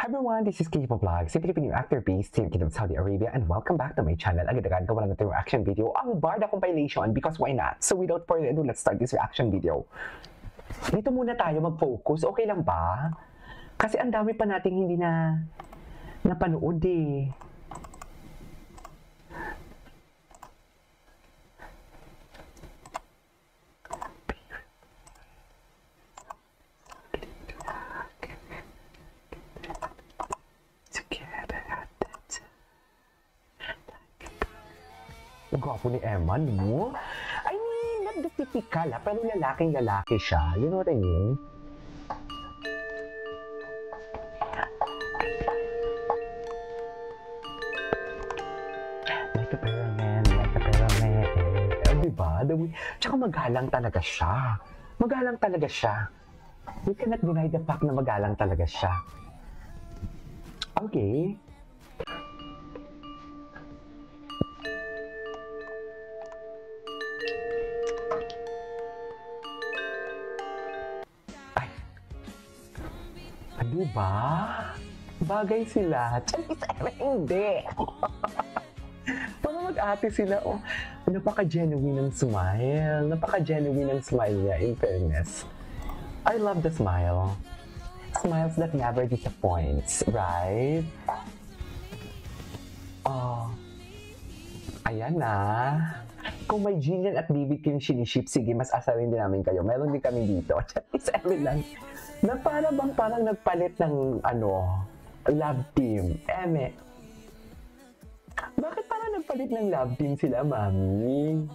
Hi everyone, this is Kipo Vlog, si Filipino actor based in Kingdom of Saudi Arabia, and welcome back to my channel. Agad-agad gawa natin yung reaction video, ang Barda compilation, because why not? So without further ado, let's start this reaction video. Dito muna tayo mag-focus, okay lang ba? Kasi ang dami pa nating hindi na napanood eh. Ang gwapo ni Emma, no? I mean, not the typical, pero lalaking-lalaki siya. You know what I mean? Like a pyramid, like a pyramid. Diba? Tsaka magalang talaga siya. Magalang talaga siya. You cannot deny the fact na magalang talaga siya. Okay. Diba? Bagay sila. Hindi. Parang mag-ate sila. Oh, napaka-genuine ng smile. Napaka-genuine ng smile niya, in fairness. I love the smile. Smiles that never disappoints, right? Oh. Ayan na. Kung may Jillian at David kayong siniship, sige, mas asarin din namin kayo. Meron din kami dito. Chat lang. Na parang nagpalit ng love team. Eme. Bakit parang nagpalit ng love team sila, mami?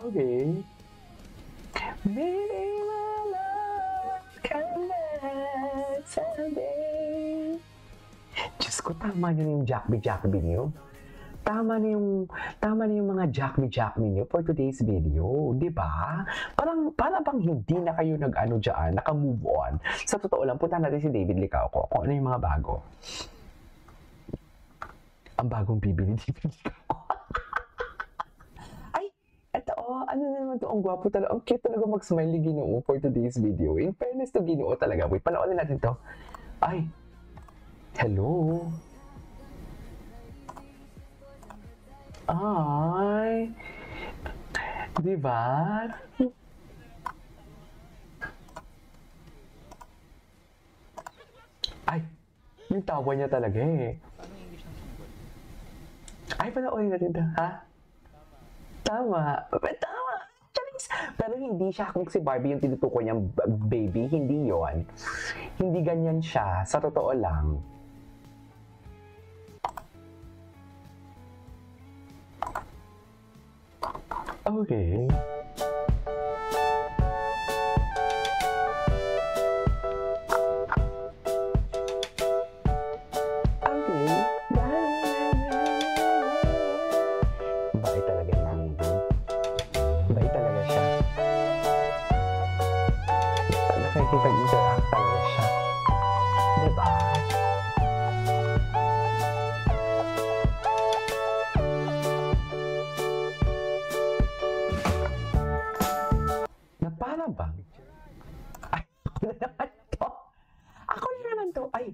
Okay. Maybe my love come back someday. Diyos ko, tama yun yung Jackby niyo. Tama na yung mga Jackby niyo for today's video, di ba? Para bang hindi na kayo dyan, naka-move on. Sa totoo lang, punta natin si David Licauco kung ano yung mga bago. Ang bagong bibili ni David Licauco. Ano naman to, ang gwapo talaga, ang cute talaga mag-smile ni Ginoo for today's video. In fairness to Ginoo talaga. Wait, panoorin natin to. Ay, hello. Ay, diba? Ay, yung tawa niya talaga eh. Ay, panoorin natin to, ha? Tama. Pero hindi siya kung si Barbie yung tinutukoy niyang baby. Hindi yon. Hindi ganyan siya. Sa totoo lang. Okay. Nakikipag-interact talaga siya. Diba? Na para bang? Ay, ako na naman to. Ako na naman to. Ay,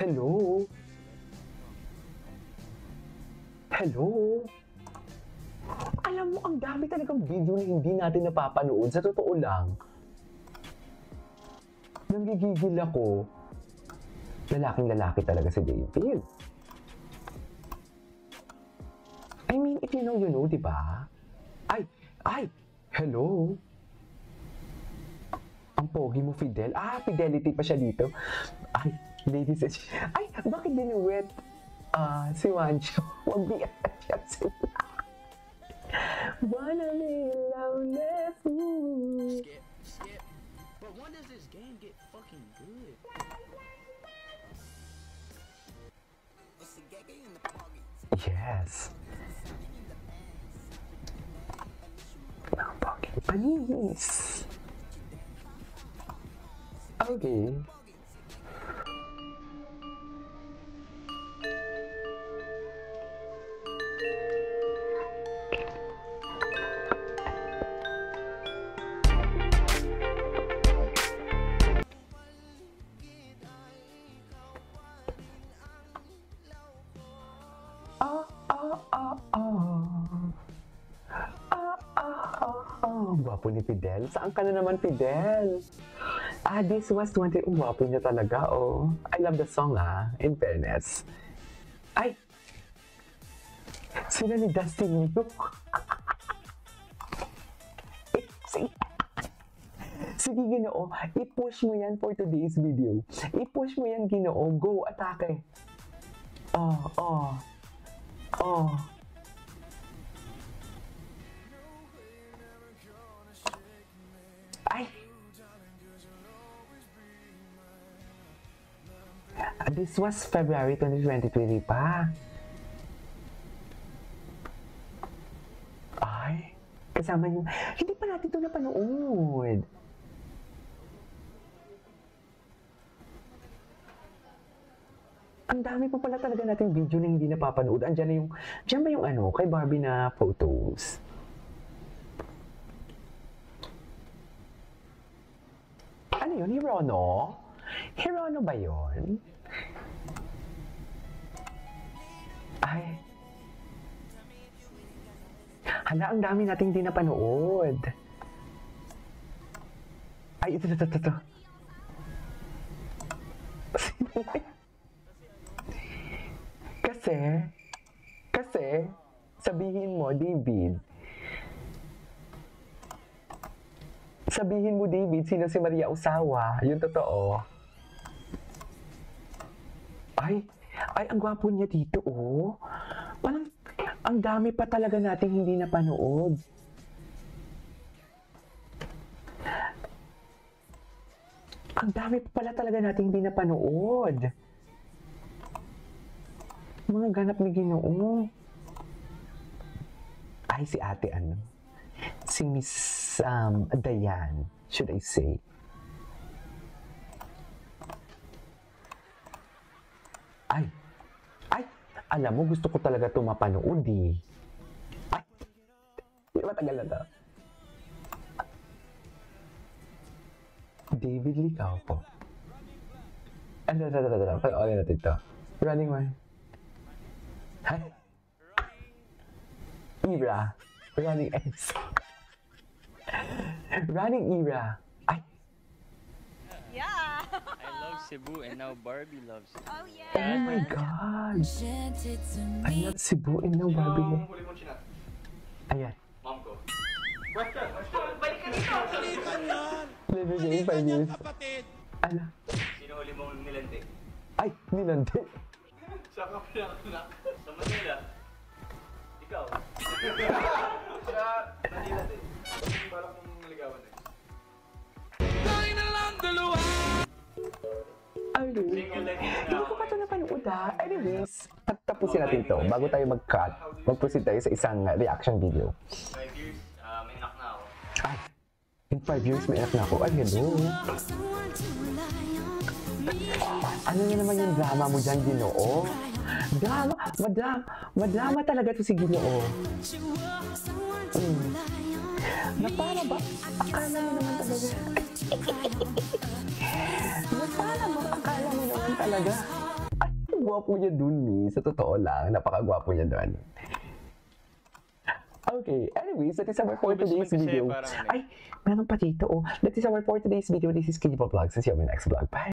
hello? Hello? Alam mo, ang dami talagang video na hindi natin napapanood. Sa totoo lang. Nanggigigil ako. Lalaking-lalaki talaga si David. I mean, if you know, diba? Ay, hello? Ang pogi mo, Fidel. Fidelity pa siya dito. Ay, ladies and ay, bakit dinuwet? Si Wancho. Wag biyak siya sila. Wanna be loveless. Skip. But when does this game get fucking good? Yes. Panis. Okay. Gwapo ni Fidel. Saan ka na naman, Fidel? This was 20. Gwapo niya talaga, oh. I love the song, in fairness. Ay! Sila ni Dustin Luke. Sige, Ginoo. I-push mo yan for today's video. I-push mo yan, Ginoo. Go, atake. Ay! This was February 2023 pa. Ay! Kasama yung... Hindi pa natin ito napanood. Ang dami pa pala talaga nating video na hindi napapanood. Diyan ba yung kay Barbie na photos? Ano yun? Hirono? Hirono ba yun? Ay. Hala, ang dami nating hindi napanood. Ay, ito. Kasi, sabihin mo, David, sino si Maria Osawa? Yung totoo. Ay, ang gwapo niya dito, oh. Parang, ang dami pa talaga nating hindi napanood. Ang dami pa pala talaga nating hindi napanood. Mga ganap ni Ginoo. Ay, si ate si Miss Dayan, should I say. Ay, alam mo, gusto ko talaga ito mapanood eh. Ay, matagal na to. David Licao po. Panoorin natin ito. Running Man. Hi. Era. Running X. Running Era. Ay. Yeah. I love Cebu and now Barbie loves Cebu. Oh yeah. Oh my God. I love Cebu and now Barbie. Ayan. Mom ko. Living 5 years. Ano? Sino huli mong nilante? Ay, nilante. Sa kapila. Sa Manila. Ikaw. Sa Manila din. Yung balak mong naligawan eh. Ay, Single life hindi ko pa ito napanood Anyways, tapusin natin ito. Bago tayo mag-cut, mag-proceed tayo sa isang reaction video. 5 years, may anak na ako. Ay, in 5 years may anak na ako. Ay, hello. Ano na naman yung drama mo dyan, Ginoo? Madrama talaga to si Ginoo. Na para ba? Akala mo naman talaga. Ay, gwapo niya dun, Mi. Sa totoo lang, napakagwapo niya dun. Okay, anyways, that is our for today's video. Ay, meron pa dito, oh. That is our for today's video. This is Kidipop Vlogs. See you on my next vlog. Bye!